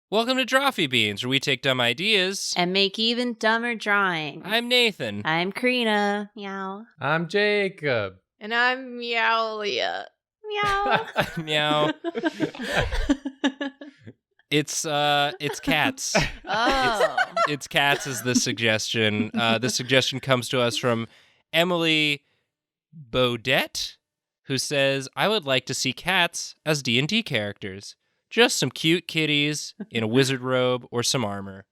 Welcome to Drawfee Beans, where we take dumb ideas and make even dumber drawings. I'm Nathan. I'm Karina. Meow. I'm Jacob. And I'm Meowlia. Meow. Meow. It's cats. Oh. It's cats is the suggestion. The suggestion comes to us from Emily Baudet, who says, I would like to see cats as D&D characters. Just some cute kitties in a wizard robe or some armor.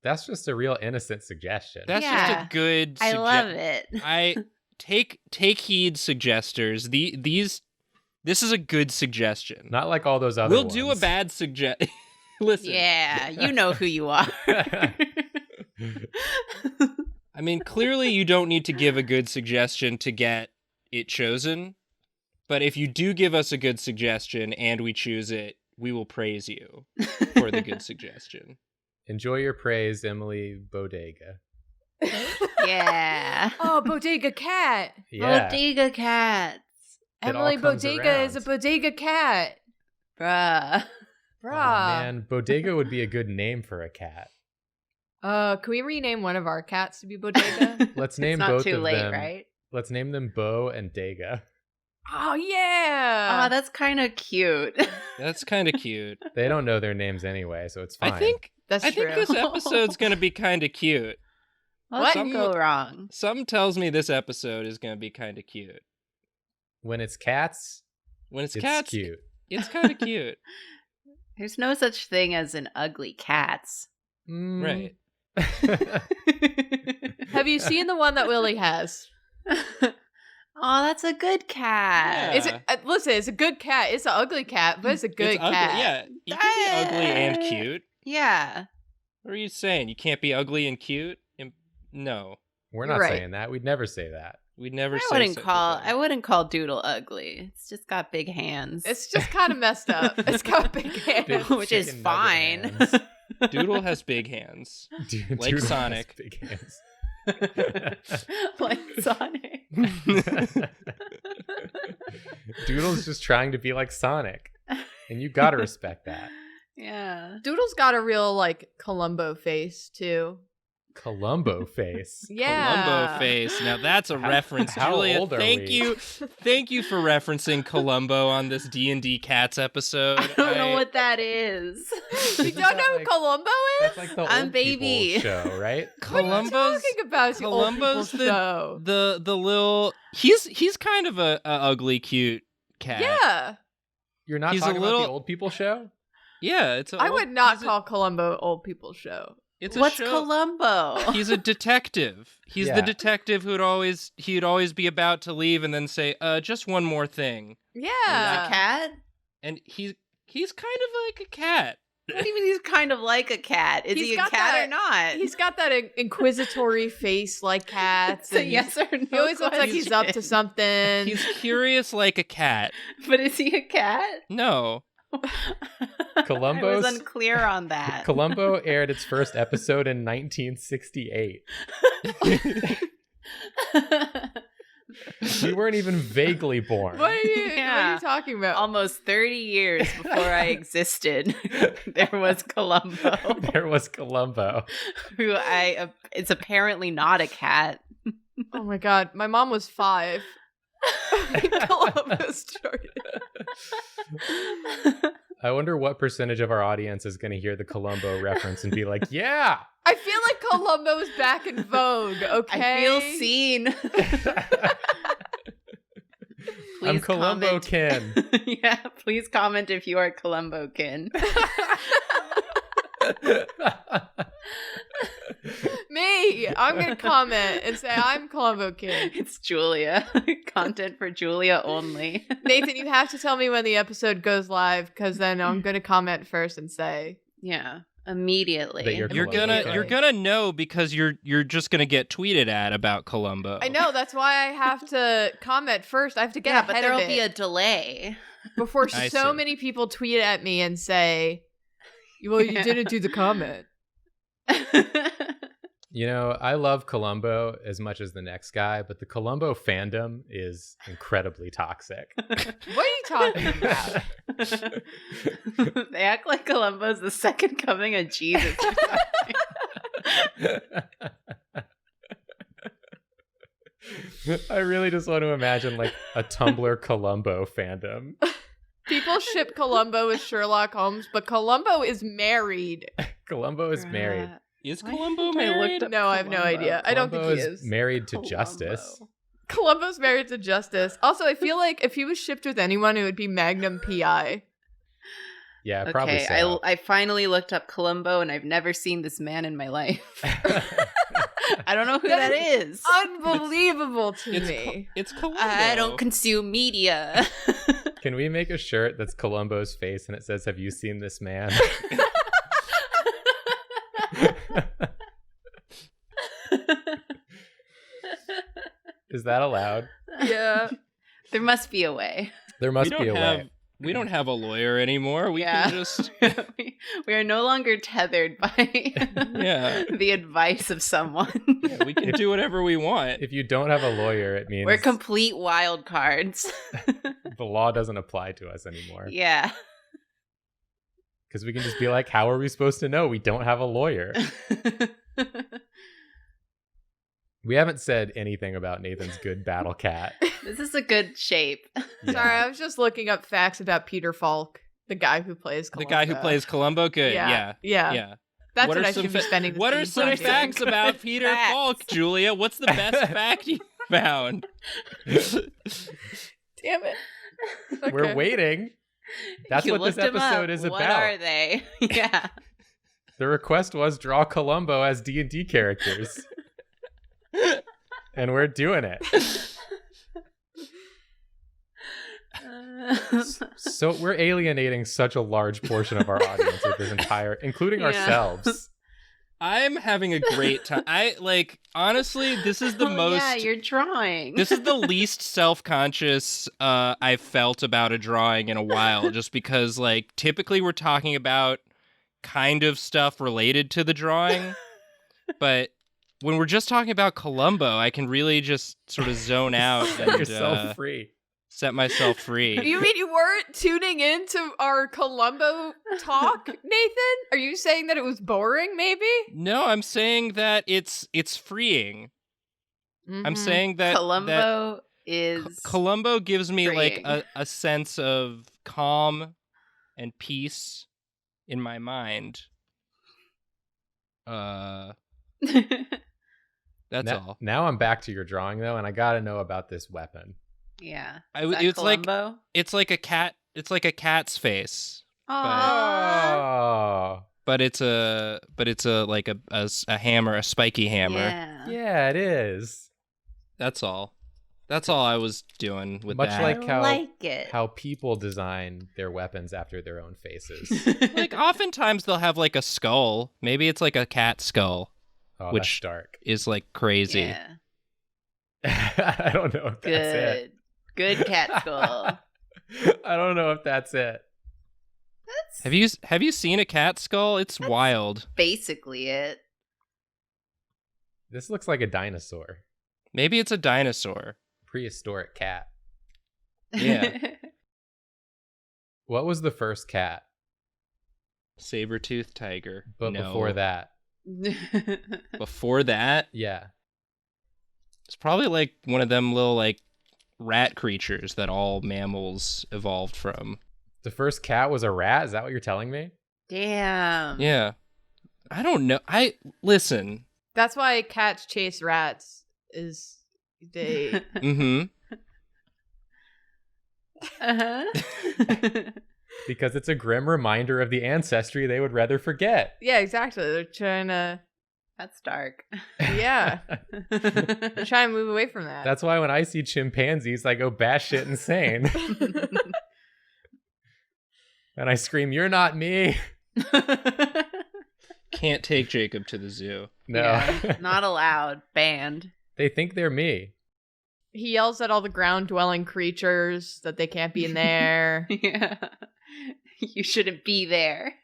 That's just a real innocent suggestion. Just a good I love it. I take heed, suggesters. This is a good suggestion. Not like all those other ones. We'll do a bad suggestion. Listen. Yeah, you know who you are. I mean, clearly you don't need to give a good suggestion to get it chosen. But if you do give us a good suggestion and we choose it, we will praise you for the good suggestion. Enjoy your praise, Emily Bodega. Yeah. Oh, Bodega Cat. Yeah. Bodega cats. Emily Bodega is a bodega cat. Bruh. Oh, man, Bodega would be a good name for a cat. Can we rename one of our cats to be Bodega? Let's name it's both not too of late, them. Right? Let's name them Bo and Dega. Oh, yeah. Oh, that's kind of cute. That's kind of cute. They don't know their names anyway, so it's fine. I think true. this episode's going to be kind of cute. What can go wrong? Something tells me this episode is going to be kind of cute. When it's cats, it's cute. It's kind of cute. There's no such thing as an ugly cats. Right. Have you seen the one that Willie has? Oh, that's a good cat. Yeah. Listen, it's a good cat. It's an ugly cat, but it's a good cat. Ugly. Yeah, you can be ugly and cute. Yeah. What are you saying? You can't be ugly and cute? No. We're not Right. saying that. We'd never say that. We'd never I say wouldn't call Doodle ugly. It's just got big hands. It's just kind of messed up. It's got big hands. Big which is chicken nugget fine. hands. Doodle has big hands. Like Doodle Sonic. has big hands. Like Sonic. Doodle's just trying to be like Sonic. And you gotta respect that. Yeah. Doodle's got a real, Columbo face, too. Columbo face. Yeah. Columbo face. Now that's a reference. how Julia, old are thank we? you. Thank you for referencing Columbo on this D&D Cats episode. I don't know what that is. You don't know who Columbo That's is? like the I'm old baby. people show, right? What are you Columbo's talking about? It's the old Columbo's people show. the little he's kind of a ugly cute cat. Yeah. You're not He's a talking little- about the old people show? Yeah, it's I would not call Columbo old people show. it's a What's show. Columbo? He's a detective. He's Yeah. the detective he'd always be about to leave and then say, just one more thing. He's Yeah. a cat? And he's kind of like a cat. What do you mean he's kind of like a cat? Is He's he a got cat that- or not? He's got that inquisitory face like cats. It's a and yes or no He always looks like he's up to question. something. He's curious like a cat. But is he a cat? No. Columbo's- I was unclear on that. Columbo aired its first episode in 1968. We weren't even vaguely born. What are you Yeah. talking about? Almost 30 years before I existed, there was Columbo, There was Columbo. who it's apparently not a cat. Oh my god, my mom was 5. Columbo started. I wonder what percentage of our audience is going to hear the Columbo reference and be like, yeah! I feel like Columbo is back in vogue, okay? I feel seen. I'm Please Columbo comment. Kin. Yeah, please comment if you are Columbo kin. Me! I'm gonna comment and say I'm Columbo Kid. It's Julia. Content for Julia only. Nathan, you have to tell me when the episode goes live, because then I'm gonna comment first and say, Yeah, immediately. That you're You're Columbo gonna kin. know because you're just gonna get tweeted at about Columbo. I know, that's why I have to comment first. I have to get yeah, ahead but there'll of it be a delay. before I so see. many people tweet at me and say, well, you didn't do the comment. You know, I love Columbo as much as the next guy, but the Columbo fandom is incredibly toxic. What are you talking about? They act like Columbo's the second coming of Jesus. I really just want to imagine like a Tumblr Columbo fandom. People ship Columbo with Sherlock Holmes, but Columbo is married. Columbo is married. Is Why Columbo haven't I looked married? up No, I have no Columbo? idea. I don't think Columbo he is. married to Columbo. Justice. Columbo's married to Justice. Also, I feel like if he was shipped with anyone, it would be Magnum PI. Yeah, probably Okay, so. I finally looked up Columbo, and I've never seen this man in my life. I don't know who that is. Unbelievable to me. It's Columbo. I don't consume media. Can we make a shirt that's Columbo's face and it says, "Have you seen this man?" Is that allowed? Yeah. There must be a way. There must be a way. We don't have a lawyer anymore. We Yeah. can just we are no longer tethered by the advice of someone. we can do whatever we want. If you don't have a lawyer, it means We're complete wild cards. the law doesn't apply to us anymore. Yeah. Because we can just be like, how are we supposed to know? We don't have a lawyer. We haven't said anything about Nathan's good battle cat. This is a good shape. Sorry, I was just looking up facts about Peter Falk, the guy who plays Columbo. The guy who plays Columbo? Good. Yeah. Yeah. That's What what are I some should be spending this What are theme some song facts doing. about Peter Facts. Falk, Julia? What's the best fact you found? Damn it. We're Okay. waiting. That's You what this looked 'em episode up. is What about. are they? Yeah. The request was draw Columbo as D&D characters. And we're doing it. So we're alienating such a large portion of our audience with this entire, including Yeah. ourselves. I'm having a great time. Honestly, this is the most. Yeah, you're drawing. This is the least self-conscious I've felt about a drawing in a while, just because, like, typically we're talking about kind of stuff related to the drawing, but when we're just talking about Columbo, I can really just sort of zone out Set and yourself free. set myself free. You mean you weren't tuning into our Columbo talk, Nathan? Are you saying that it was boring, maybe? No, I'm saying that it's freeing. I'm Mhm. saying that Columbo is Columbo gives me like freeing. a sense of calm and peace in my mind. That's all. Now I'm back to your drawing though, and I gotta know about this weapon. Yeah. I- Is that it's like- Columbo? It's like a cat. It's like a cat's face, Aww. Oh, but it's a like a hammer, a spiky hammer. Yeah. yeah, it is. That's all. That's all I was doing with Much that. like I like it. how people design their weapons after their own faces. Like oftentimes they'll have like a skull. Maybe it's like a cat skull Oh, Which- that's dark. is like crazy. Yeah. I don't know if that's it. Good cat skull. I don't know if that's it. That's Have you seen a cat skull? It's wild. basically it. This looks like a dinosaur. Maybe it's a dinosaur. Prehistoric cat. Yeah. What was the first cat? Saber-toothed tiger. But No. before that. Before that, Yeah. it's probably like one of them little like rat creatures that all mammals evolved from. The first cat was a rat? Is that what you're telling me? Damn. Yeah. I don't know. Listen. That's why cats chase rats. Is they? Mm-hmm. Uh-huh. Because it's a grim reminder of the ancestry they would rather forget. Yeah, exactly. They're trying to. That's dark. Yeah, they're trying to move away from that. That's why when I see chimpanzees, I go batshit insane. And I scream, "You're not me!" Can't take Jacob to the zoo. No. Yeah, not allowed. Banned. They think they're me. He yells at all the ground-dwelling creatures that they can't be in there. Yeah. You shouldn't be there.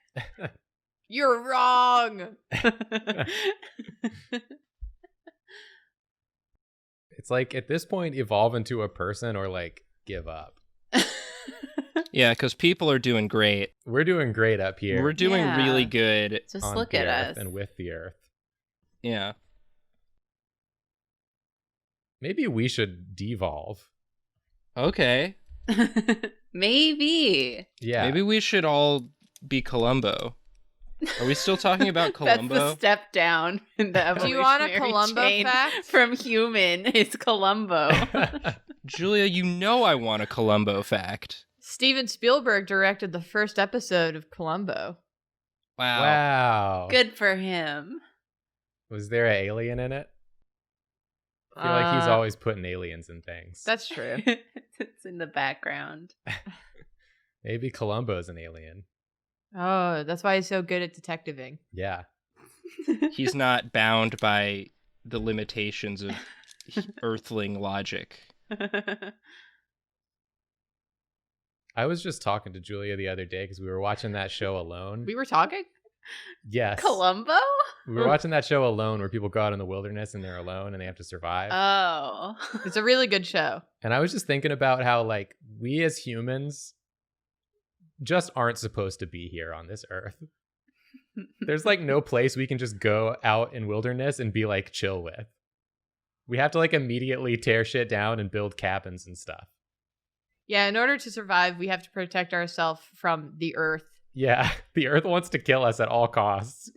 You're wrong. It's like at this point, evolve into a person or like give up. Yeah, because people are doing great. We're doing great up here. We're doing Yeah. really good. Just on look the at earth us. and with the earth. Yeah. Maybe we should devolve. Okay. Maybe. Yeah. Maybe we should all be Columbo. Are we still talking about Columbo? That's the step down in the Do you want a evolutionary Columbo chain fact? from human? It's Columbo. Julia, you know I want a Columbo fact. Steven Spielberg directed the first episode of Columbo. Wow. Wow. Good for him. Was there an alien in it? I feel like he's always putting aliens in things. That's true. It's in the background. Maybe Columbo's an alien. Oh, that's why he's so good at detectiving. Yeah. He's not bound by the limitations of earthling logic. I was just talking to Julia the other day because we were watching that show Alone. We were talking? Yes. Columbo? We were watching that show Alone where people go out in the wilderness and they're alone and they have to survive. Oh. It's a really good show. And I was just thinking about how, like, we as humans just aren't supposed to be here on this earth. There's, like, no place we can just go out in wilderness and be, like, chill with. We have to, like, immediately tear shit down and build cabins and stuff. Yeah, in order to survive, we have to protect ourselves from the earth. Yeah, the earth wants to kill us at all costs.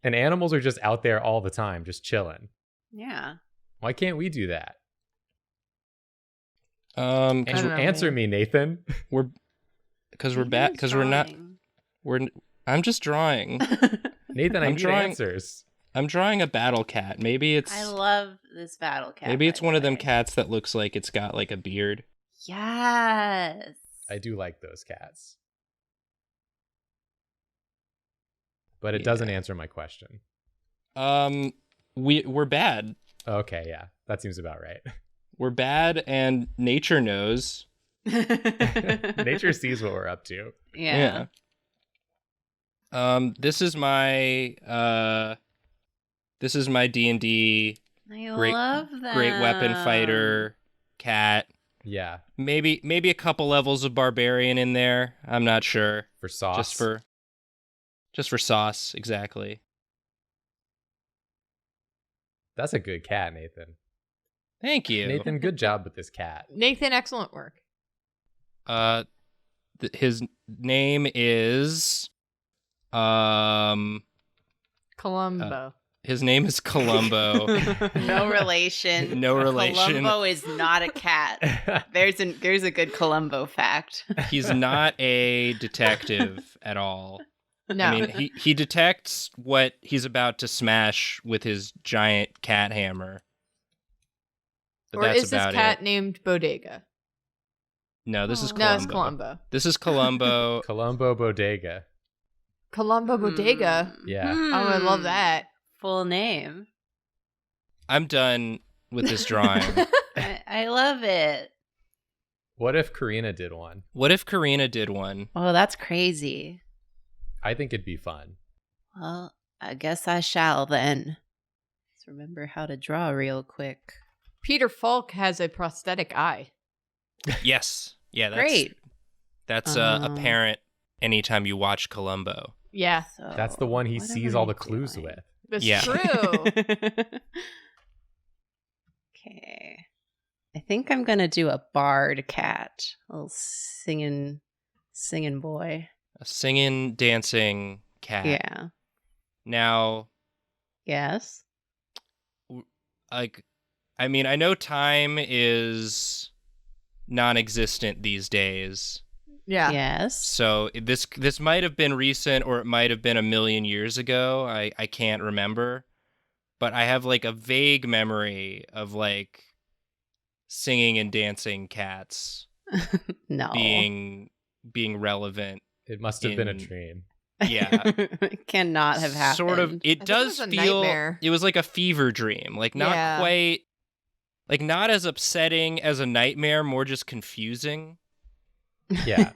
And animals are just out there all the time, just chilling. Yeah. Why can't we do that? Um, I don't know, Answer man. me, Nathan. we're because we're bad because we're not I'm just drawing. Nathan, I I'm need drawing- answers. I'm drawing a battle cat. Maybe it's I love this battle cat. maybe by it's the one of them way. cats that looks like it's got like a beard. Yes. I do like those cats. But it Yeah. doesn't answer my question. We're bad. Okay, yeah. That seems about right. We're bad, and nature knows. Nature sees what we're up to. Yeah. This is my D&D I Great- love that. great weapon fighter cat. Yeah. Maybe a couple levels of barbarian in there. I'm not sure. For sauce. Just for sauce, exactly. That's a good cat, Nathan. Thank you. Nathan, good job with this cat. Nathan, excellent work. His name is Columbo. his name is Columbo. No relation. No relation. Columbo is not a cat. There's a good Columbo fact. He's not a detective at all. No. I mean, he detects what he's about to smash with his giant cat hammer. But or that's is this about cat it. named Bodega? No, this is Oh. Columbo. No, it's Columbo. This is Columbo. Columbo Bodega. Columbo Bodega. Yeah. Oh, I love Hmm. that. Full name. I'm done with this drawing. I love it. What if Karina did one? What if Karina did one? Oh, that's crazy. I think it'd be fun. Well, I guess I shall then. Let's remember how to draw real quick. Peter Falk has a prosthetic eye. Yes. Yeah, that's Great. That's Um, apparent anytime you watch Columbo. Yeah, So, That's the one he what sees am all I the clues doing? with. that's Yeah. true. Okay. I think I'm gonna do a barred cat. A little singing boy. A singing, dancing cat. Yeah. Now, Yes. like, I mean, I know time is non-existent these days. Yeah. Yes. So this might have been recent, or it might have been a million years ago. I can't remember, but I have like a vague memory of like singing and dancing cats No. being relevant. It must have been a In- dream. Yeah, It cannot have happened. sort of. It think it does was a feel. nightmare. It was like a fever dream, like not Yeah. quite, like not as upsetting as a nightmare, more just confusing. Yeah.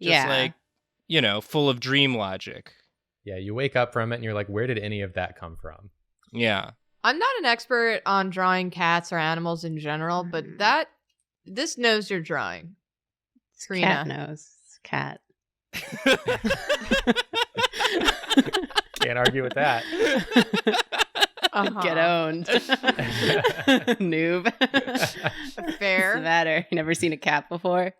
Just like, full of dream logic. Yeah, you wake up from it and you're like, where did any of that come from? Yeah. I'm not an expert on drawing cats or animals in general, but this knows you're drawing. It's Karina. cat nose. It's cat. Can't argue with that. Get owned. Noob. Fair. What's the matter? You never seen a cat before?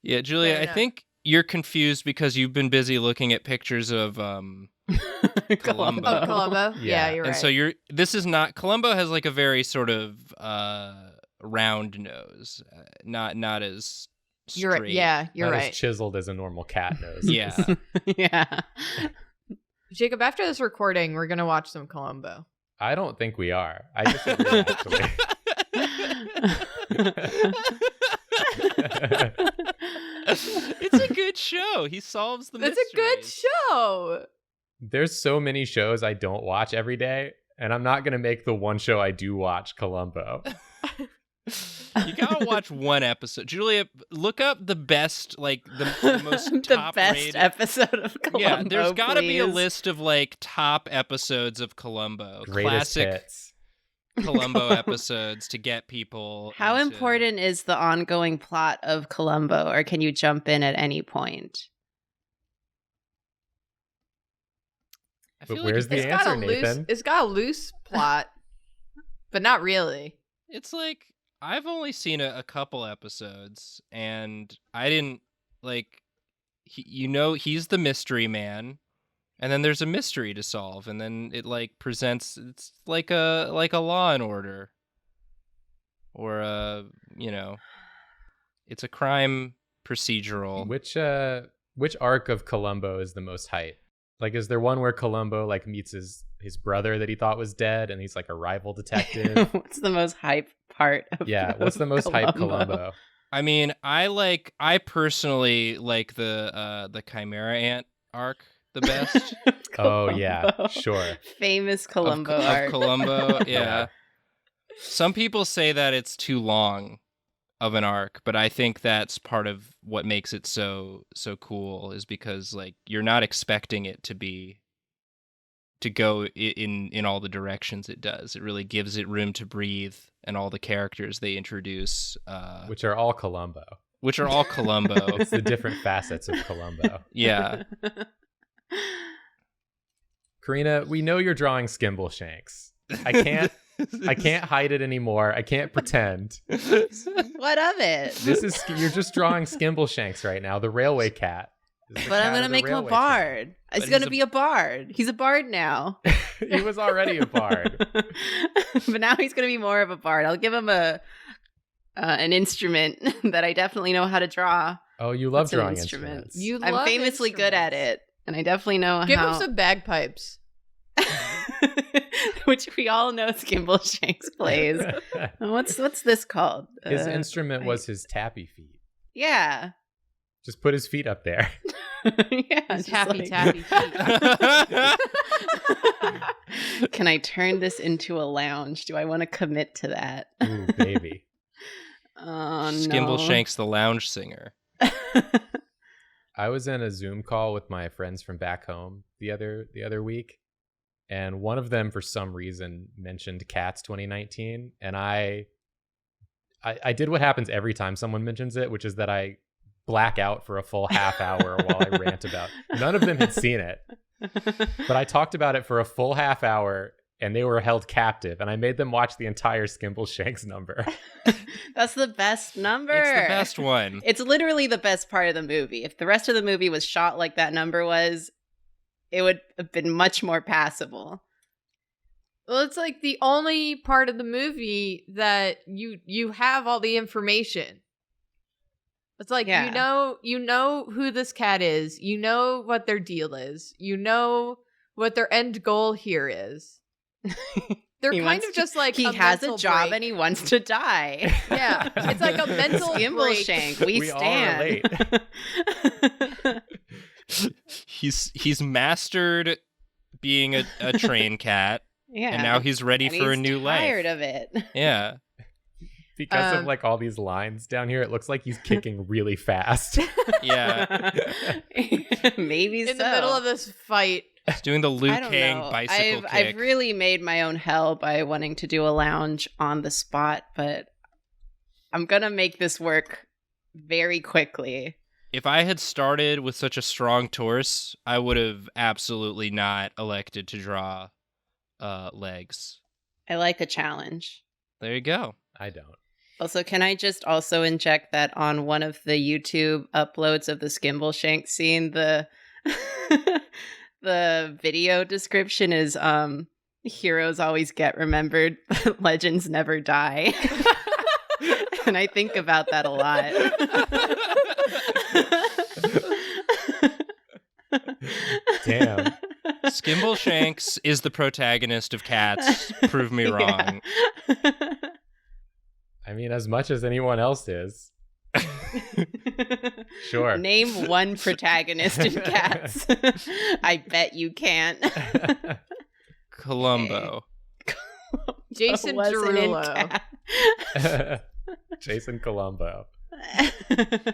Yeah, Julia, Fair I enough. think you're confused because you've been busy looking at pictures of Columbo. Oh, Columbo. Yeah, Yeah. you're And right. so this is not Columbo has like a very sort of round nose, not as straight. you're right. Yeah, you're Not right. as chiseled as a normal cat nose. Yeah. Yeah. Jacob, after this recording, we're gonna watch some Columbo. I don't think we are. I disagree, actually. It's a good show. He solves the It's a good mysteries. show. There's so many shows I don't watch every day, and I'm not going to make the one show I do watch Columbo. You gotta watch one episode. Julia, look up the best, like the most the top best rated. episode of Columbo. Yeah, there's gotta be a please. list of like top episodes of Columbo, Greatest classic hits. Columbo episodes to get people. How into- important is the ongoing plot of Columbo, or can you jump in at any point? I feel But like where's the It's got a answer, Nathan? it's got a loose plot, but not really. it's like I've only seen a couple episodes, and I didn't like. He's the mystery man, and then there's a mystery to solve, and then it like presents. It's like a Law and Order, or it's a crime procedural. Which arc of Columbo is the most hype? Like, is there one where Columbo like meets his brother that he thought was dead, and he's like a rival detective? What's the most hype part of Yeah, what's the most hype Columbo? I mean, I personally like the Chimera Ant arc the best. Oh yeah, Columbo. sure. Famous Columbo of art. Columbo. Yeah. Yeah. Some people say that it's too long of an arc, but I think that's part of what makes it so cool is because like you're not expecting it to go in all the directions it does. It really gives it room to breathe, and all the characters they introduce, Which are all Columbo. which are all Columbo. It's the different facets of Columbo. Yeah. Karina, we know you're drawing Skimbleshanks. I can't hide it anymore. I can't pretend. What of it? You're just drawing Skimbleshanks right now, the railway cat. This is the But I'm cat gonna of the make him a railway bard. He's But gonna he's a- be a bard. He's a bard now. cat. He was already a bard. But now he's gonna be more of a bard. I'll give him an instrument that I definitely know how to draw. Oh, you love It's an drawing instrument. instruments. You I'm love famously good at instruments. it, and I definitely know Give how. him some bagpipes. Which we all know Skimbleshanks plays. What's this called? His instrument was his tappy feet. Yeah. Just put his feet up there. Yeah. His just happy like- tappy feet. Can I turn this into a lounge? Do I want to commit to that? Ooh, baby. Oh no. Skimbleshanks the lounge singer. I was in a Zoom call with my friends from back home the other week, and one of them for some reason mentioned Cats 2019, and I did what happens every time someone mentions it, which is that I black out for a full half hour while I rant about. None of them had seen it, but I talked about it for a full half hour, and they were held captive, and I made them watch the entire Skimbleshanks number. That's the best number. It's the best one. It's literally the best part of the movie. If the rest of the movie was shot like that number was, it would have been much more passable. Well, it's like the only part of the movie that you have all the information. It's like Yeah. you know who this cat is, you know what their deal is, you know what their end goal here is. They're He kind wants of to- just like he a has a mental job break. and he wants to die. Yeah, it's like a mental break. Skimbleshank, we We all stand. He's mastered being a train cat, Yeah. and now he's ready And for a he's new life. tired of it. Yeah. Because of like all these lines down here, it looks like he's kicking really fast. Yeah. Maybe In the middle of this fight. He's doing the Liu I don't Kang know. bicycle kick. I've really made my own hell by wanting to do a lounge on the spot, but I'm gonna make this work very quickly. If I had started with such a strong torso, I would have absolutely not elected to draw legs. I like a challenge. There you go. I don't. Also, can I just also inject that on one of the YouTube uploads of the Skimble Shank scene, the the video description is heroes always get remembered, but legends never die. And I think about that a lot. Damn. Skimble Shanks is the protagonist of Cats. Prove me wrong. Yeah. I mean, as much as anyone else is. Sure. Name one protagonist in Cats. I bet you can't. Columbo. Jason Wasn't in Derulo. Cats. Jason Columbo.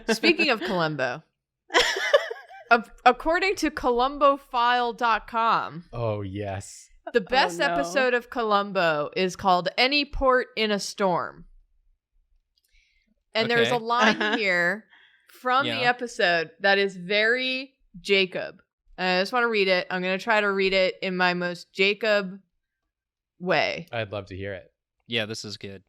Speaking of Columbo, according to ColumboFile.com, Oh, yes. the best no. episode of Columbo is called Any Port in a Storm. And there's a Okay. line here from Yeah. the episode that is very Jacob. And I just want to read it. I'm going to try to read it in my most Jacob way. I'd love to hear it. Yeah, this is good.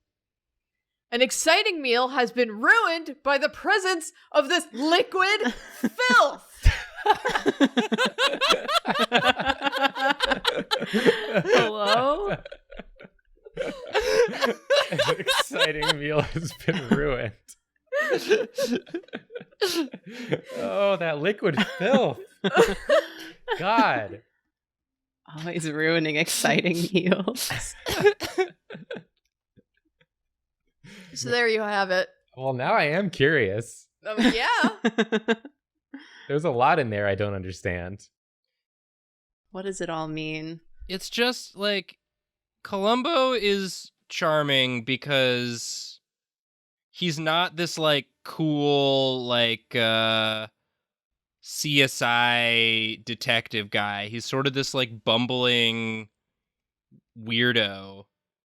An exciting meal has been ruined by the presence of this liquid filth. Hello? An exciting meal has been ruined. Oh, that liquid filth. God. Always ruining exciting meals. So there you have it. Well, now I am curious. Yeah. There's a lot in there I don't understand. What does it all mean? It's just like Columbo is charming because he's not this like cool like CSI detective guy. He's sort of this like bumbling weirdo,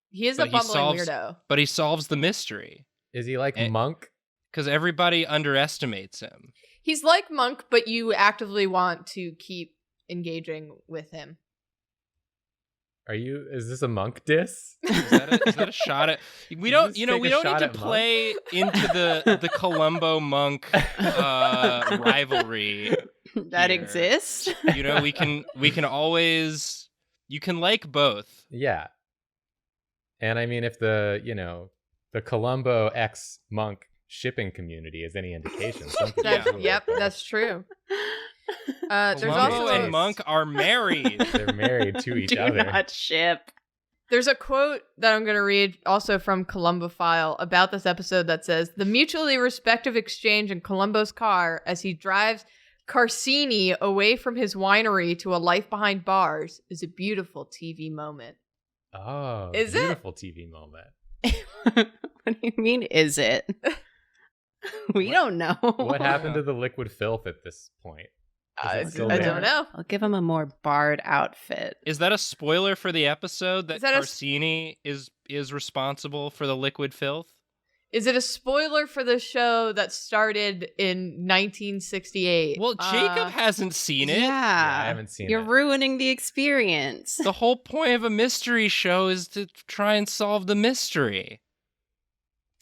He is But a he bumbling solves- weirdo. but he solves the mystery Is he like Eh. Monk? because everybody underestimates him. He's like Monk, but you actively want to keep engaging with him. Is this a Monk diss? Is that a shot at? We Did don't. this You know, take we a don't shot need at to Monk? play into the Columbo Monk rivalry. That Here. exists? You know, we can always. You can like both. Yeah. And I mean, if the Columbo X Monk shipping community is any indication, some people Yeah. really Yep, like both. that's true. There's Columbo also and Monk are married. They're married to each Do other. not ship. There's a quote that I'm going to read also from Columbo File about this episode that says, "The mutually respectful exchange in Columbo's car as he drives Carsini away from his winery to a life behind bars is a beautiful TV moment." Oh, Is it? beautiful TV moment. What do you mean, is it? We don't know. What happened to the liquid filth at this point? Is it still I there? don't know. I'll give him a more barred outfit. Is that a spoiler for the episode that, Is that a- Carsini is responsible for the liquid filth? Is it a spoiler for the show that started in 1968? Well, Jacob hasn't seen it. Yeah, Yeah. I haven't seen You're it. ruining the experience. The whole point of a mystery show is to try and solve the mystery.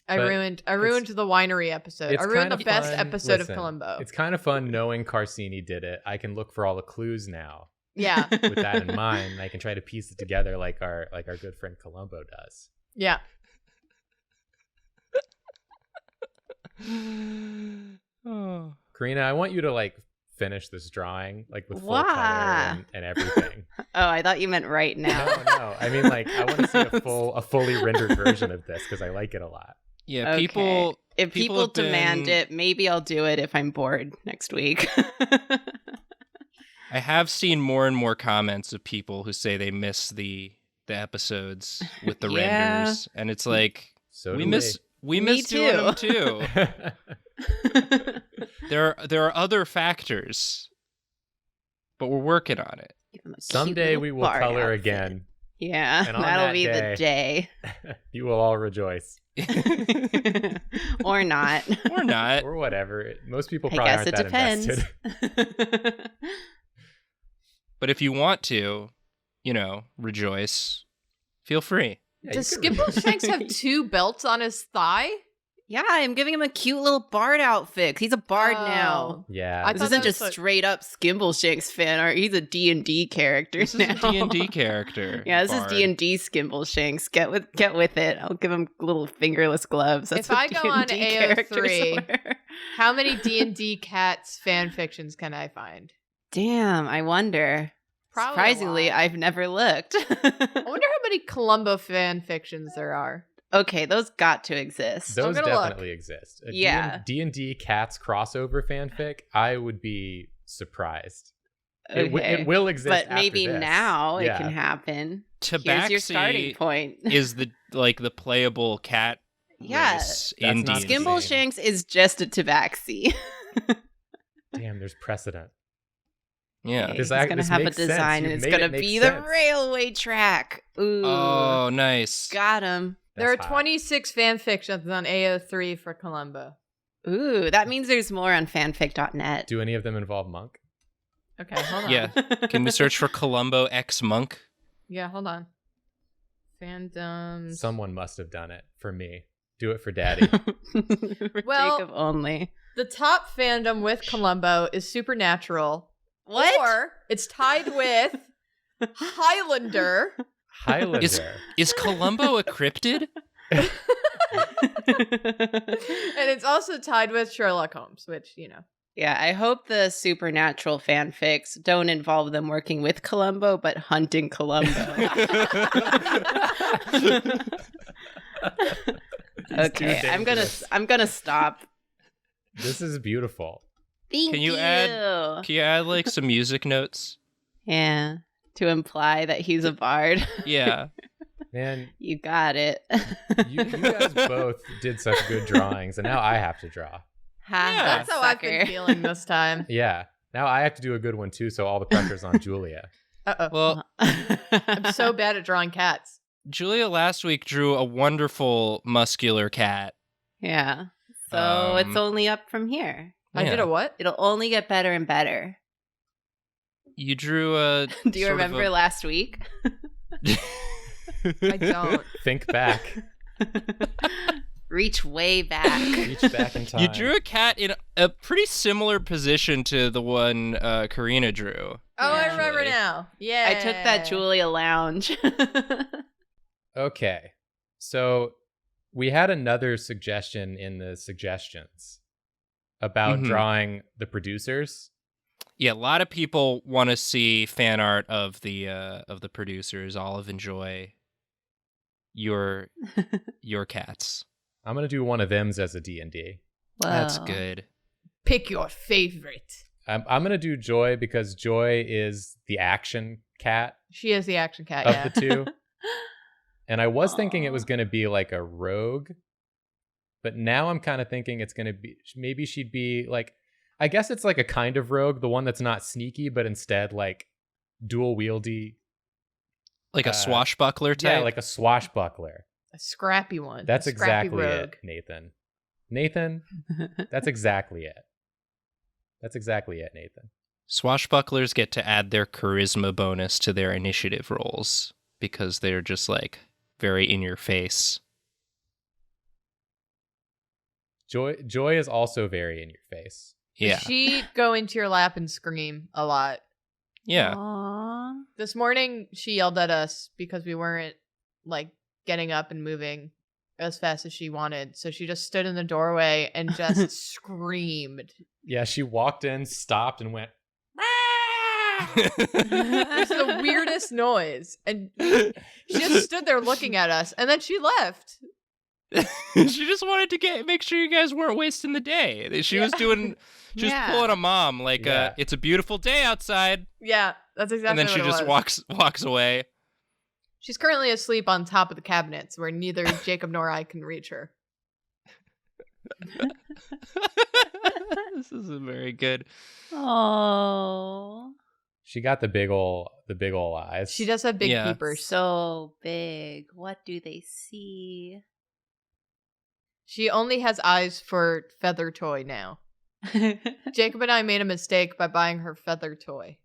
I But ruined the winery episode. It's I ruined the kind of best fun. episode Listen, of Columbo. It's kind of fun knowing Carsini did it. I can look for all the clues now Yeah. with that in mind. And I can try to piece it together like our good friend Columbo does. Yeah. Oh. Karina, I want you to like finish this drawing like with full Why? color and everything. Oh, I thought you meant right now. No. I mean, like, I want to see a fully rendered version of this because I like it a lot. Yeah, Okay. people. If people people have demand been- it, maybe I'll do it if I'm bored next week. I have seen more and more comments of people who say they miss the episodes with the Yeah. renders, and it's like So we do miss We Me miss doing them too. That's There are other factors, but we're working on it. Give him a cute Someday little we will bard color outfit. again. Yeah, And on that'll that be day- the day. You will all rejoice. Or not. Or not. Or whatever. Most people I probably guess aren't it that depends. invested. But if you want to, rejoice, feel free. Yeah, Does you can Skimbleshanks have 2 belts on his thigh? Yeah, I'm giving him a cute little bard outfit. 'Cause he's a bard now. Yeah. I This thought isn't that was just like- straight up Skimbleshanks fan art. He's a D&D character This is now. a D&D character. Yeah, this Bard. is D&D Skimbleshanks. Get with it. I'll give him little fingerless gloves. That's If what I go on D&D characters AO3, wear. How many D&D cats fan fictions can I find? Damn, I wonder. Probably a Surprisingly, lot. I've never looked. I wonder how many Columbo fan fictions there are. Okay, those got to exist. Those gonna look. definitely exist. A Yeah. D&D Cats crossover fanfic, I would be surprised. Okay. It will exist but after maybe this. now Yeah. it can happen. Here's Tabaxi your starting point. is the playable cat Yeah. race in That's not D&D. insane. Skimbleshanks is just a tabaxi. Damn, there's precedent. Yeah. This He's act- gonna this have a makes sense. design You and it's made gonna it make be sense. the railway track. Ooh. Oh, nice. Got him. There are That's hot. 26 fan fictions on AO3 for Columbo. Ooh, that means there's more on fanfic.net. Do any of them involve Monk? Okay, hold on. Yeah. Can we search for Columbo X Monk? Yeah, hold on. Fandoms. Someone must have done it for me. Do it for Daddy. For Well- Jacob only. The top fandom with Columbo is Supernatural. What? Or it's tied with Highlander. Highlander. Is Columbo a cryptid? And it's also tied with Sherlock Holmes, which, Yeah, I hope the supernatural fanfics don't involve them working with Columbo, but hunting Columbo. It's too Okay, dangerous. I'm gonna stop. This is beautiful. Thank Can you add some music notes? Yeah, to imply that he's a bard. Yeah. Man, You got it. you guys both did such good drawings, and now I have to draw. That's how I've been feeling this time. Yeah. Now I have to do a good one too, so all the pressure's on Julia. Uh-oh. Well, I'm so bad at drawing cats. Julia last week drew a wonderful muscular cat. Yeah. So it's Um, only up from here. I did a what? It'll only get better and better. You drew a. Do you remember last week? I don't. Think back. Reach way back. Reach back in time. You drew a cat in a pretty similar position to the one Karina drew. Oh, I Yeah. remember now. Yeah. I took that Julia Lounge. Okay. So we had another suggestion in the suggestions about Mhm. drawing the producers. Yeah, a lot of people want to see fan art of the producers. Olive and Joy, your cats. I'm gonna do one of them's as a D&D. That's Whoa. good. Pick your favorite. I'm gonna do Joy because Joy is the action cat She is the action cat, of yeah. the two. And I was thinking it Aw. was gonna be like a rogue, but now I'm kind of thinking it's gonna be maybe she'd be like, I guess it's like a kind of rogue, the one that's not sneaky, but instead like dual wieldy. Like a swashbuckler type. Yeah, like a swashbuckler. A scrappy one. That's A scrappy exactly rogue. it, Nathan. Nathan, that's exactly it. That's exactly it, Nathan. Swashbucklers get to add their charisma bonus to their initiative rolls because they're just like very in your face. Joy is also very in your face. Yeah. She go into your lap and scream a lot. Yeah. Aw. This morning, she yelled at us because we weren't, like, getting up and moving as fast as she wanted. So she just stood in the doorway and just screamed. Yeah, she walked in, stopped, and went. It's the weirdest noise. And she just stood there looking at us. And then she left. She just wanted to make sure you guys weren't wasting the day. She was doing she was Yeah. pulling a mom like Yeah. it's a beautiful day outside, Yeah, that's exactly and then what she it just was. walks away. She's currently asleep on top of the cabinets where neither Jacob nor I can reach her. This is very good. Oh, She got the big ol' eyes. She does have big Yeah. peepers. so big. What do they see? She only has eyes for feather toy now. Jacob and I made a mistake by buying her feather toy.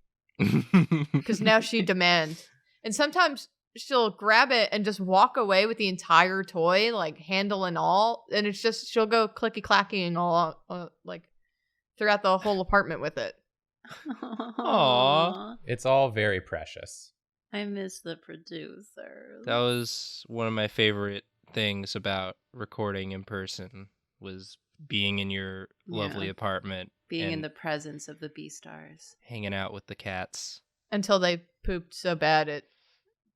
Because now she demands. And sometimes she'll grab it and just walk away with the entire toy, like handle and all. And it's just, she'll go clicky-clacking all, like, throughout the whole apartment with it. Aw. It's all very precious. I miss the producers. That was one of my favorite things about recording in person, was being in your lovely Yeah. apartment. Being in and the presence of the Beastars. hanging out with the cats. Until they pooped so bad it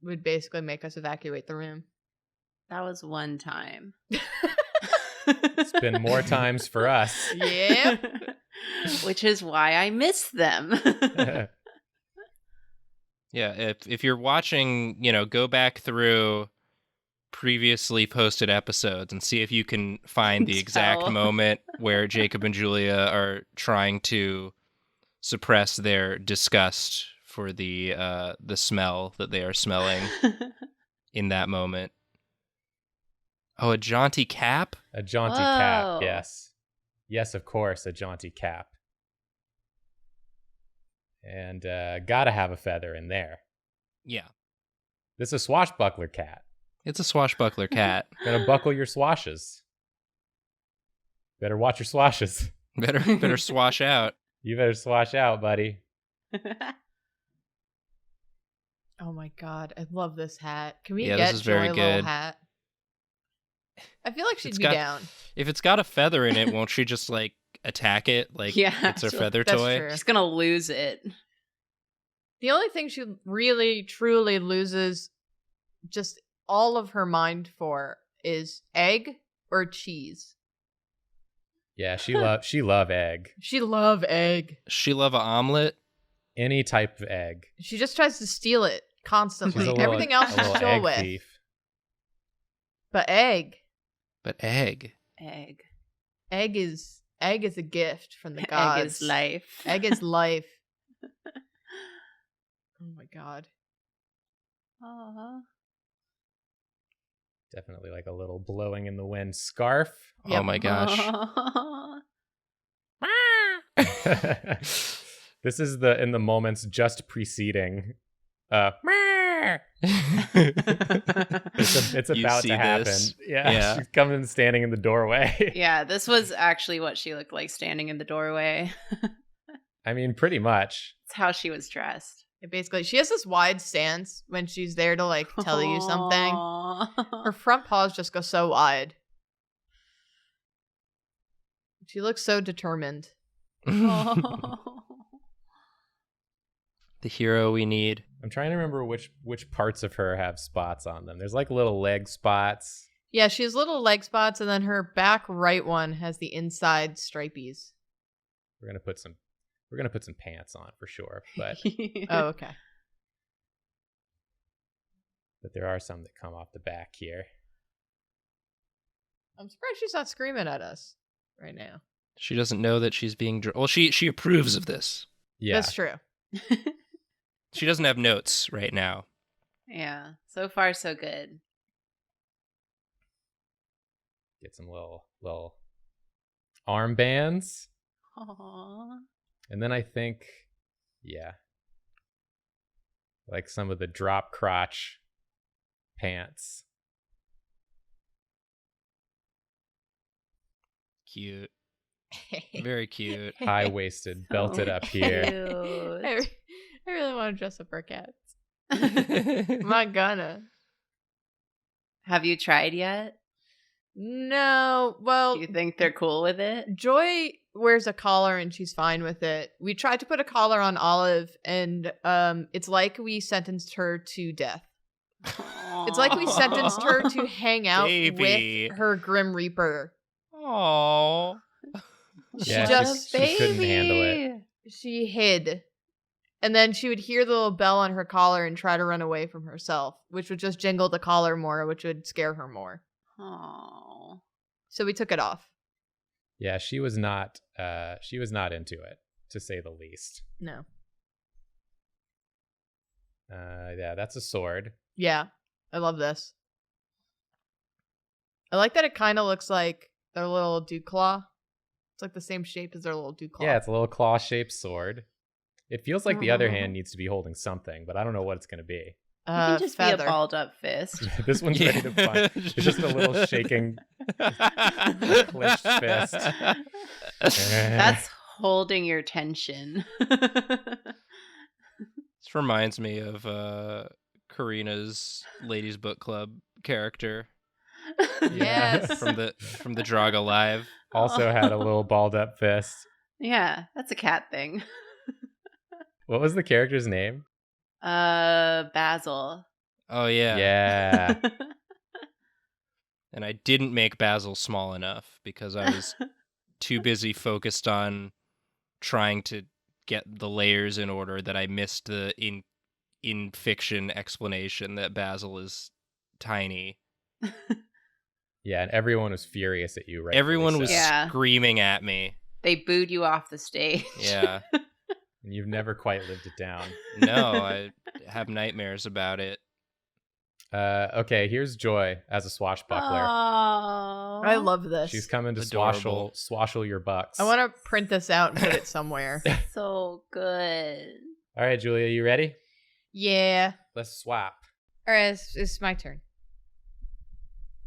would basically make us evacuate the room. That was one time. It's been more times for us. Yeah. Which is why I miss them. Yeah, if you're watching, go back through previously posted episodes and see if you can find the exact Tell. moment where Jacob and Julia are trying to suppress their disgust for the smell that they are smelling in that moment. Oh, a jaunty cap? A jaunty Whoa. cap, yes. Yes, of course, a jaunty cap. And gotta have a feather in there. Yeah. This is a swashbuckler cat. It's a swashbuckler cat. Gonna buckle your swashes. Better watch your swashes. Better swash out. You better swash out, buddy. Oh my god, I love this hat. Can we Yeah, get this is very Joy a little good. hat? I feel like she'd It's be got- down. If it's got a feather in it, won't she just attack it like Yeah, it's her so feather that's toy? true. She's gonna lose it. The only thing she really, truly loses just all of her mind for is egg or cheese. Yeah, she love egg. She love egg. She love a omelet. Any type of egg. She just tries to steal it She's constantly. a little, Everything else a she's little chill egg with. thief. But egg. But egg. Egg. Egg is a gift from the gods. Egg is life. Egg is life. Oh my god. Aw. Definitely like a little blowing in the wind scarf. Oh my gosh. This is in the moments just preceding. It's You about see to happen. this. Yeah, Yeah. she's coming and standing in the doorway. Yeah, this was actually what she looked like standing in the doorway. I mean, pretty much. It's how she was dressed. Basically, she has this wide stance when she's there to tell you something. Her Her front paws just go so wide. She looks so determined. The hero we need. I'm trying to remember which parts of her have spots on them. There's little leg spots. Yeah, she has little leg spots, and then her back right one has the inside stripies. We're gonna put some pants on for sure, but Oh, okay. there are some that come off the back here. I'm surprised she's not screaming at us right now. She doesn't know that she's being... Well, she approves of this. Yeah, That's true. She doesn't have notes right now. Yeah, so far so good. get some little armbands. Aww. And then I think, yeah, like some of the drop crotch pants. Cute. Very cute. High-waisted, belted up here. Cute. I really want to dress up our cats. I'm not gonna. Have you tried yet? No. Well, Do you think they're cool with it? Joy wears a collar and she's fine with it. We tried to put a collar on Olive, and it's like we sentenced her to death. It's like we sentenced her to hang out Baby. with her Grim Reaper. Aww. Yeah, just- she couldn't handle it. She hid. And then she would hear the little bell on her collar and try to run away from herself, which would just jingle the collar more, which would scare her more. Aww. So we took it off. Yeah, she was not into it, to say the least. No. Yeah, that's a sword. Yeah, I love this. I like that it kind of looks like their little dew claw. It's like the same shape as their little dew claw. Yeah, it's a little claw-shaped sword. It feels like the other hand needs to be holding something, but I don't know what it's going to be. It can just feather. be a balled up fist. This one's ready to punch. It's just a little shaking, clenched fist. That's holding your tension. This reminds me of Karina's Ladies Book Club character Yes. from the Draga Live. Also had a little balled up fist. Yeah, that's a cat thing. What was the character's name? Basil. Oh yeah. Yeah. And I didn't make Basil small enough because I was too busy focused on trying to get the layers in order that I missed the in fiction explanation that Basil is tiny. Yeah, and everyone was furious at you, right? Everyone was Yeah. screaming at me. They booed you off the stage. Yeah. And you've never quite lived it down. No, I have nightmares about it. Okay, here's Joy as a swashbuckler. Oh, I love this. She's coming to Adorable. swashel your bucks. I want to print this out and put it somewhere. so good. All right, Julia, you ready? Yeah. Let's swap. All right, it's my turn.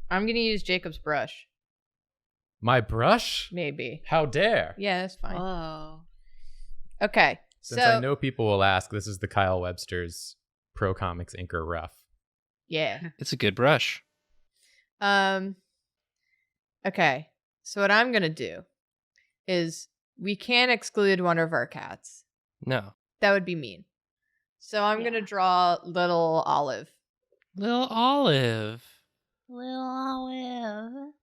I'm going to use Jacob's brush. My brush? Maybe. How dare? Yeah, that's fine. Oh, Okay. Since so, I know people will ask, this is the Kyle Webster's Pro Comics Inker Rough. yeah. It's a good brush. Okay. So what I'm going to do is we can't exclude one of our cats. No. That would be mean. So I'm going to draw little Olive. Little Olive. Little Olive.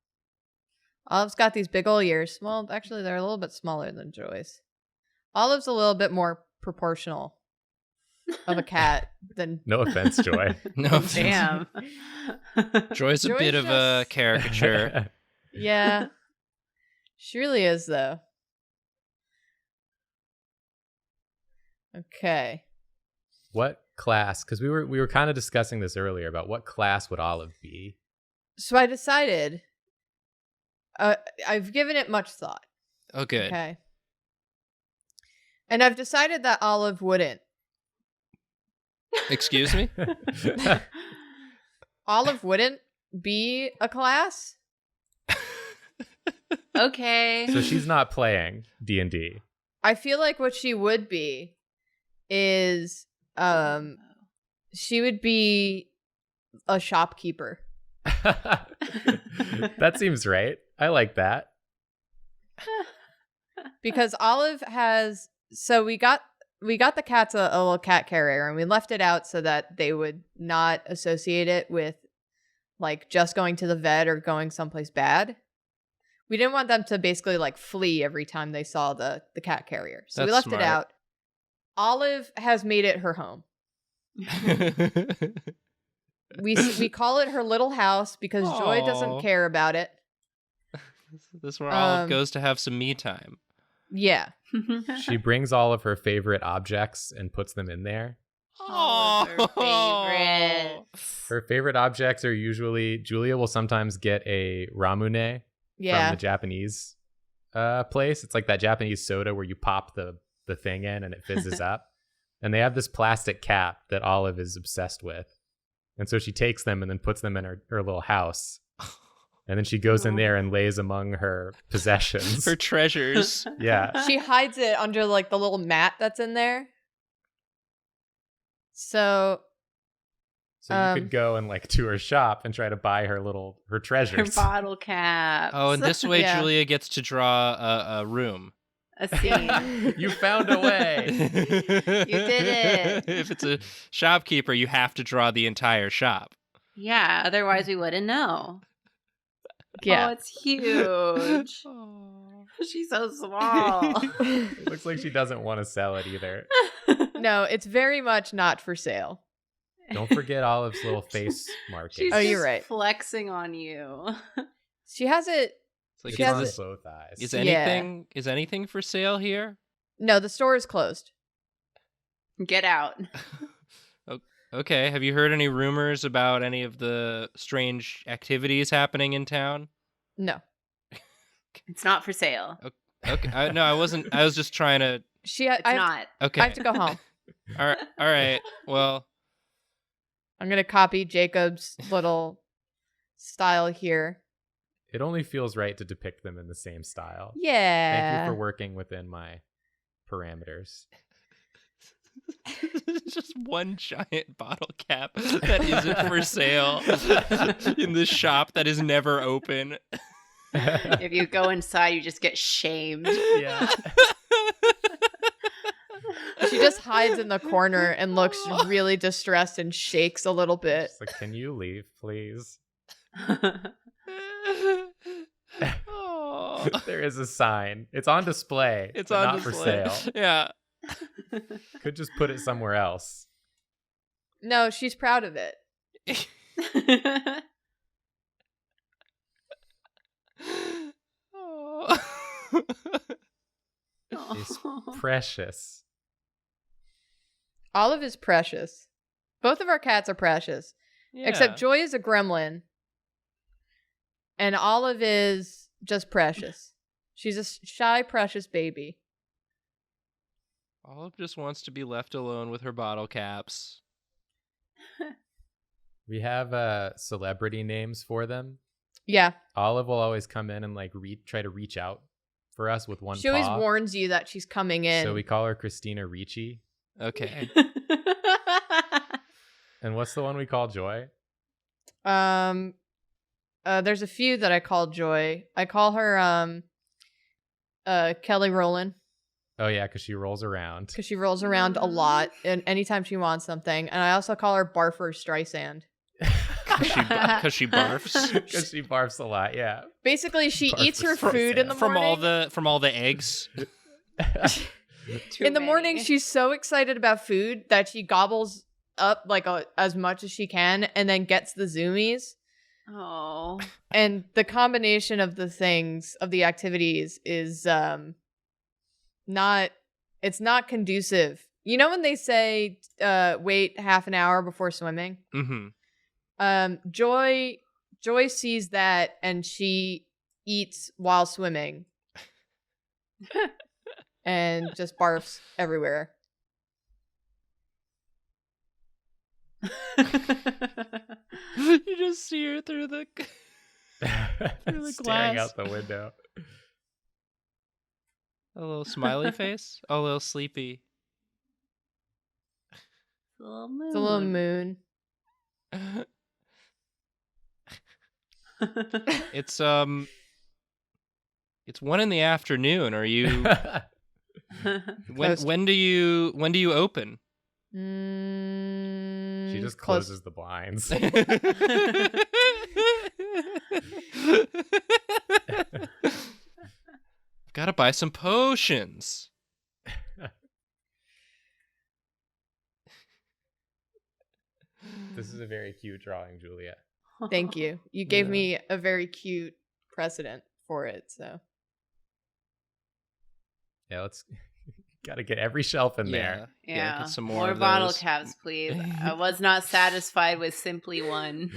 Olive's got these big ol' ears. Well, actually, they're a little bit smaller than Joy's. Olive's a little bit more proportional of a cat than... No offense, Joy. No offense. Damn. Joy's a Joy's bit of a just- caricature. Yeah. She really is, though. Okay. What class? Because we were kind of discussing this earlier about what class would Olive be. So I decided... I've given it much thought. Oh, good. Okay. And I've decided that Olive wouldn't. Excuse me? Olive wouldn't be a class. Okay. So she's not playing D&D. I feel like what she would be is she would be a shopkeeper. That seems right. I like that. Because Olive has we got the cats a little cat carrier, and we left it out so that they would not associate it with like just going to the vet or going someplace bad. We didn't want them to basically like flee every time they saw the cat carrier. So we That's left smart. it out. Olive has made it her home. We call it her little house because Joy Aw. doesn't care about it. This is where Olive goes to have some me time. Yeah. She brings all of her favorite objects and puts them in there. Oh, her favorites. Her favorite objects are usually, Julia will sometimes get a ramune Yeah. from the Japanese place. It's like that Japanese soda where you pop the thing in and it fizzes up. And they have this plastic cap that Olive is obsessed with. And so she takes them and then puts them in her little house. And then she goes in there and lays among her possessions. Her treasures. Yeah. She hides it under like the little mat that's in there. So So you could go and like to her shop and try to buy her Her treasures. bottle caps. Oh, and this way Yeah. Julia gets to draw a room. A scene. You found a way. You did it. If it's a shopkeeper, you have to draw the entire shop. Yeah, otherwise we wouldn't know. yeah. Oh, it's huge. She's so small. It looks like she doesn't want to sell it either. No, it's very much not for sale. Don't forget Olive's little face marking. She's Oh, you're just right. flexing on you. She has it It's like, It's on is both eyes. is anything for sale here? No, the store is closed. Get out. Okay. Have you heard any rumors about any of the strange activities happening in town? No. It's not for sale. Okay. No, I wasn't. I was just trying to. It's not. Okay. I have to go home. All right. Well, I'm going to copy Jacob's little style here. It only feels right to depict them in the same style. Yeah. Thank you for working within my parameters. it's just one giant bottle cap that isn't for sale in this shop that is never open. If you go inside, you just get shamed. Yeah. She just hides in the corner and looks really distressed and shakes a little bit. Just like, can you leave, please? Oh. There is a sign. It's on display. It's but on not display. for sale. Yeah. Could just put it somewhere else. No, she's proud of it. Oh. It's precious. Olive is precious. Both of our cats are precious. Yeah. Except Joy is a gremlin. And Olive is just precious. She's a shy, precious baby. Olive just wants to be left alone with her bottle caps. We have celebrity names for them. Yeah. Olive will always come in and like try to reach out for us with one She always paw. warns you that she's coming in. So we call her Christina Ricci. Okay. And what's the one we call Joy? There's a few that I call Joy. I call her Kelly Rowland Oh yeah, because she rolls around. because she rolls around a lot and anytime she wants something. And I also call her Barfer Streisand. Because she barfs. Because she barfs a lot, yeah. Basically, she Barfer eats her Streisand. food in the morning. from all the eggs. Too In the morning, many. she's so excited about food that she gobbles up like as much as she can and then gets the zoomies. Oh. And the combination of the things, of the activities is not conducive. You know when they say wait half an hour before swimming? Mm-hmm. Joy sees that and she eats while swimming. And just barfs everywhere. You just see her through the Staring glass. out the window. a little smiley face. Oh, a little sleepy. The little moon. It's a little moon. It's it's 1 p.m. Are you Closed. when do you open? She just Close. closes the blinds. Gotta buy some potions. This is a very cute drawing, Julia. Thank you. You gave Yeah. me a very cute precedent for it. So Yeah, let's gotta get every shelf in there. Yeah. get some more of bottle those. caps, please. I was not satisfied with simply one.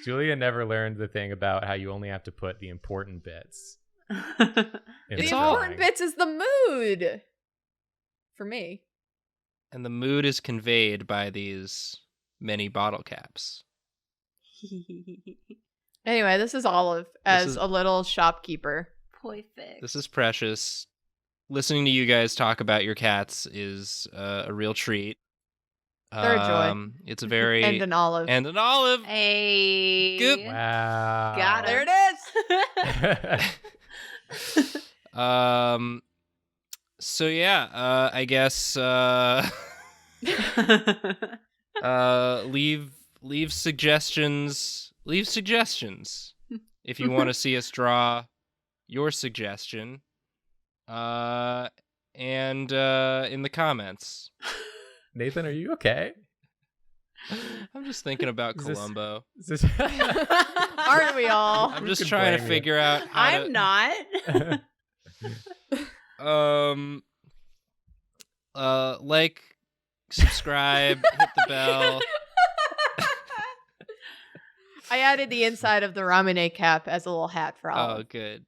Julia never learned the thing about how you only have to put the important bits. In the It's the all- important drawing. bits is the mood for me. And the mood is conveyed by these many bottle caps. Anyway, this is Olive as is- a little shopkeeper. Perfect. This is precious. Listening to you guys talk about your cats is a real treat. They're a joy. It's a very And an olive. and an olive. Hey. Goop. Wow. Got There it. it is. So yeah, I guess leave suggestions. Leave suggestions if you want to see us draw your suggestion. And in the comments. Nathan, are you okay? I'm just thinking about Is this- Columbo. Is this- Aren't we all? I'm Who just could trying to blame you? figure out how I'm not. like, subscribe, hit the bell. I added the inside of the Ramune cap as a little hat for Oh, Olive. good.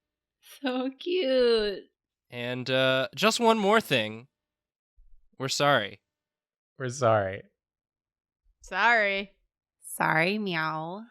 So cute. And just one more thing. We're sorry. We're sorry. Sorry. Sorry, meow.